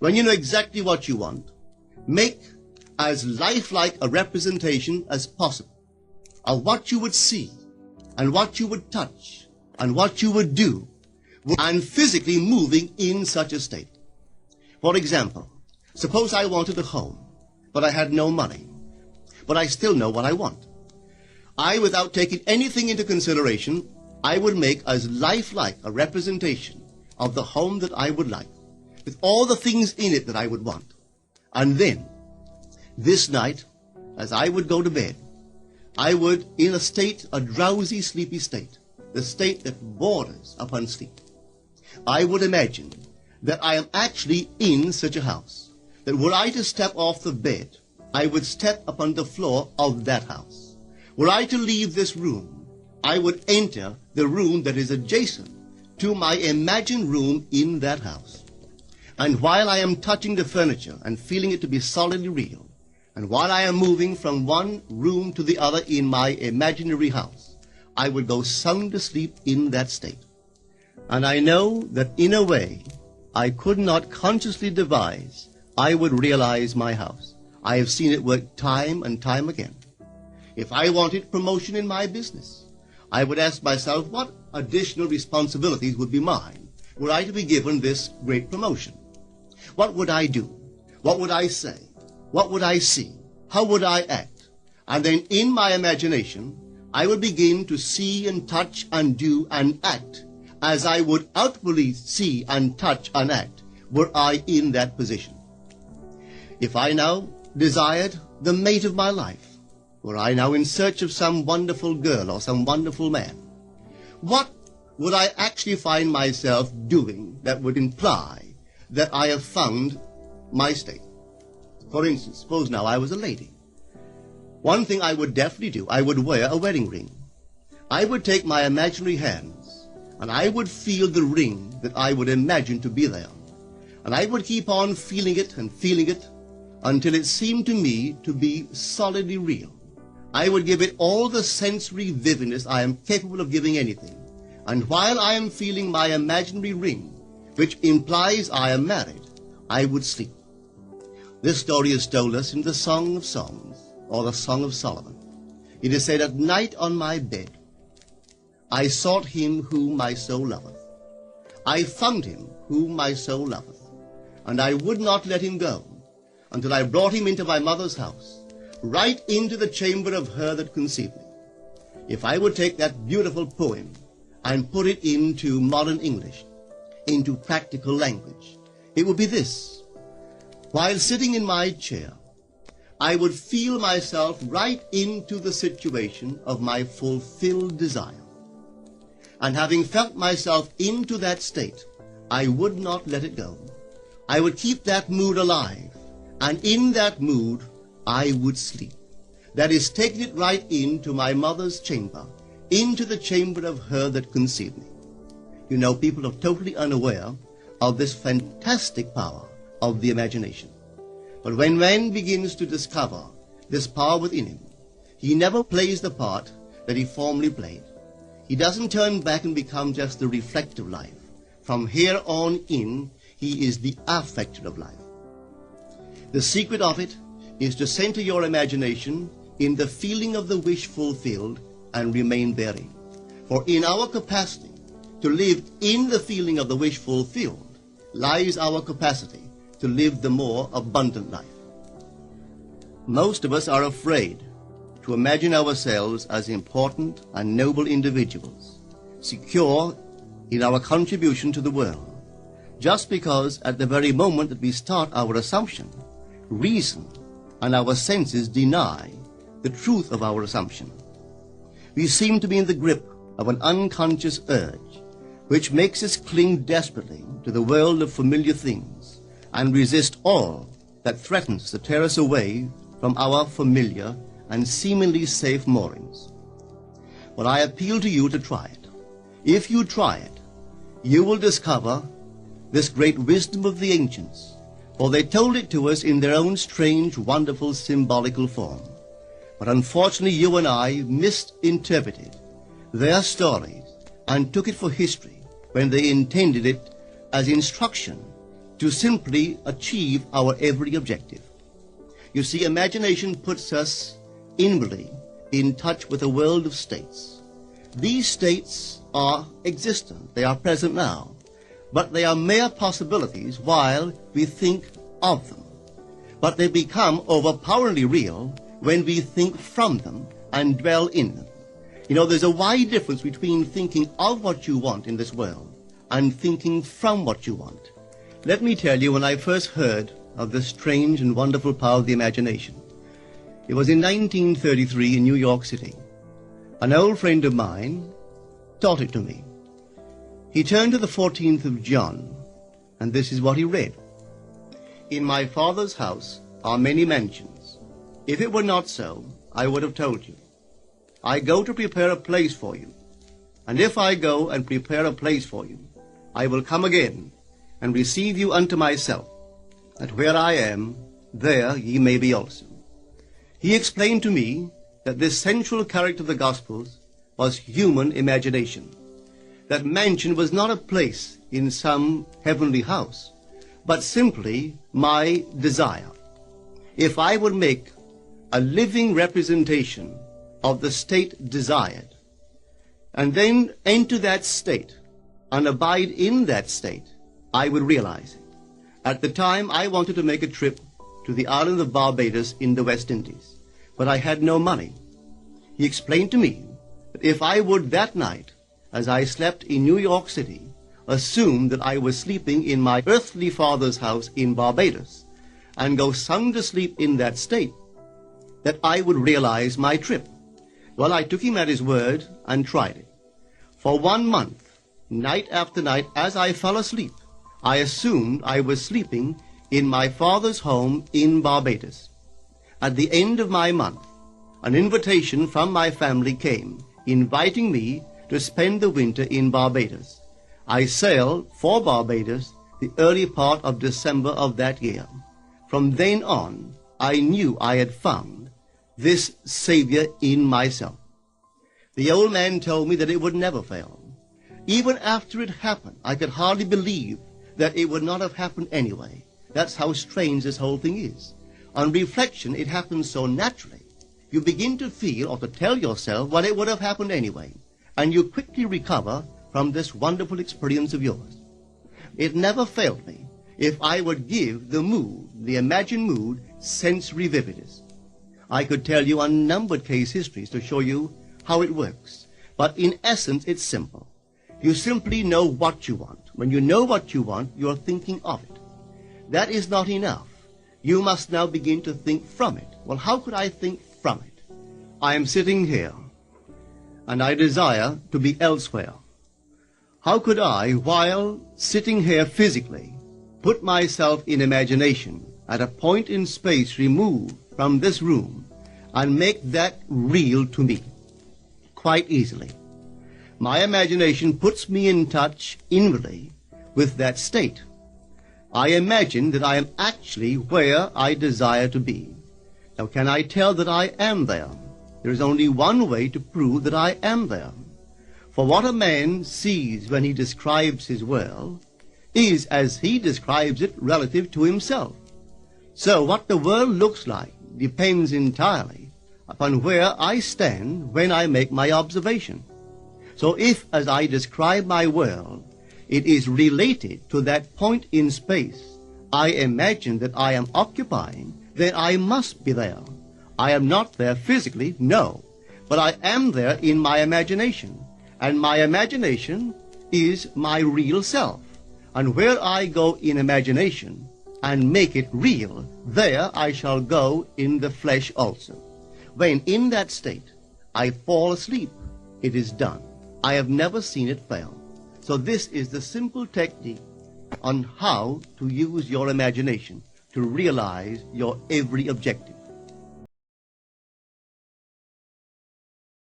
When you know exactly what you want, make as lifelike a representation as possible of what you would see and what you would touch and what you would do, and physically moving in such a state. For example, suppose I wanted a home, but I had no money, but I still know what I want. Without taking anything into consideration, I would make as lifelike a representation of the home that I would like, with all the things in it that I would want. And then, this night, as I would go to bed, I would, in a drowsy, sleepy state, the state that borders upon sleep, I would imagine that I am actually in such a house, that were I to step off the bed, I would step upon the floor of that house. Were I to leave this room, I would enter the room that is adjacent to my imagined room in that house. And while I am touching the furniture and feeling it to be solidly real, and while I am moving from one room to the other in my imaginary house, I would go sound asleep in that state. And I know that in a way I could not consciously devise, I would realize my house. I have seen it work time and time again. If I wanted promotion in my business, I would ask myself what additional responsibilities would be mine were I to be given this great promotion. What would I do? What would I say? What would I see? How would I act? And then in my imagination, I would begin to see and touch and do and act as I would outwardly see and touch and act were I in that position. If I now desired the mate of my life, were I now in search of some wonderful girl or some wonderful man, what would I actually find myself doing that would imply that I have found my state? For instance, suppose now I was a lady. One thing I would definitely do, I would wear a wedding ring. I would take my imaginary hands and I would feel the ring that I would imagine to be there. And I would keep on feeling it until it seemed to me to be solidly real. I would give it all the sensory vividness I am capable of giving anything. And while I am feeling my imaginary ring, which implies I am married, I would sleep. This story is told us in the Song of Songs, or the Song of Solomon. It is said, "At night on my bed, I sought him whom my soul loveth. I found him whom my soul loveth, and I would not let him go, until I brought him into my mother's house, right into the chamber of her that conceived me." If I would take that beautiful poem and put it into modern English, into practical language, it would be this. While sitting in my chair, I would feel myself right into the situation of my fulfilled desire. And having felt myself into that state, I would not let it go. I would keep that mood alive, and in that mood, I would sleep. That is, taking it right into my mother's chamber, into the chamber of her that conceived me. You know, people are totally unaware of this fantastic power of the imagination. But when man begins to discover this power within him, he never plays the part that he formerly played. He doesn't turn back and become just the reflective life. From here on in, he is the affecter of life. The secret of it is to center your imagination in the feeling of the wish fulfilled and remain therein. For in our capacity to live in the feeling of the wish fulfilled lies our capacity to live the more abundant life. Most of us are afraid to imagine ourselves as important and noble individuals, secure in our contribution to the world, just because at the very moment that we start our assumption, reason and our senses deny the truth of our assumption. We seem to be in the grip of an unconscious urge, which makes us cling desperately to the world of familiar things and resist all that threatens to tear us away from our familiar and seemingly safe moorings. But I appeal to you to try it. If you try it, you will discover this great wisdom of the ancients, for they told it to us in their own strange, wonderful, symbolical form. But unfortunately, you and I misinterpreted their stories and took it for history when they intended it as instruction to simply achieve our every objective. You see, imagination puts us inwardly in touch with a world of states. These states are existent, they are present now, but they are mere possibilities while we think of them. But they become overpoweringly real when we think from them and dwell in them. You know, there's a wide difference between thinking of what you want in this world and thinking from what you want. Let me tell you, when I first heard of this strange and wonderful power of the imagination, it was in 1933 in New York City. An old friend of mine taught it to me. He turned to the 14th of John, and this is what he read. In my Father's house are many mansions. If it were not so, I would have told you. I go to prepare a place for you. And if I go and prepare a place for you, I will come again and receive you unto myself, that where I am, there ye may be also. He explained to me that this central character of the Gospels was human imagination. That mansion was not a place in some heavenly house, but simply my desire. If I would make a living representation of the state desired, and then enter that state and abide in that state, I would realize it. At the time, I wanted to make a trip to the island of Barbados in the West Indies, but I had no money. He explained to me that if I would that night, as I slept in New York City, assume that I was sleeping in my earthly father's house in Barbados, and go sound asleep in that state, that I would realize my trip. Well, I took him at his word and tried it. For 1 month, night after night, as I fell asleep, I assumed I was sleeping in my father's home in Barbados. At the end of my month, an invitation from my family came, inviting me to spend the winter in Barbados. I sailed for Barbados the early part of December of that year. From then on, I knew I had found this Savior in myself. The old man told me that it would never fail. Even after it happened, I could hardly believe that it would not have happened anyway. That's how strange this whole thing is. On reflection, it happens so naturally. You begin to feel or to tell yourself, well, it would have happened anyway. And you quickly recover from this wonderful experience of yours. It never failed me if I would give the mood, the imagined mood, sensory vividness. I could tell you unnumbered case histories to show you how it works. But in essence, it's simple. You simply know what you want. When you know what you want, you're thinking of it. That is not enough. You must now begin to think from it. Well, how could I think from it? I am sitting here, and I desire to be elsewhere. How could I, while sitting here physically, put myself in imagination at a point in space removed from this room and make that real to me? Quite easily. My imagination puts me in touch inwardly with that state. I imagine that I am actually where I desire to be. Now, can I tell that I am there? There is only one way to prove that I am there. For what a man sees when he describes his world is as he describes it relative to himself. So what the world looks like depends entirely upon where I stand when I make my observation. So if, as I describe my world, it is related to that point in space I imagine that I am occupying, then I must be there. I am not there physically, no, but I am there in my imagination, and my imagination is my real self. And where I go in imagination and make it real, there I shall go in the flesh also. When in that state I fall asleep, it is done. I have never seen it fail. So this is the simple technique on how to use your imagination to realize your every objective.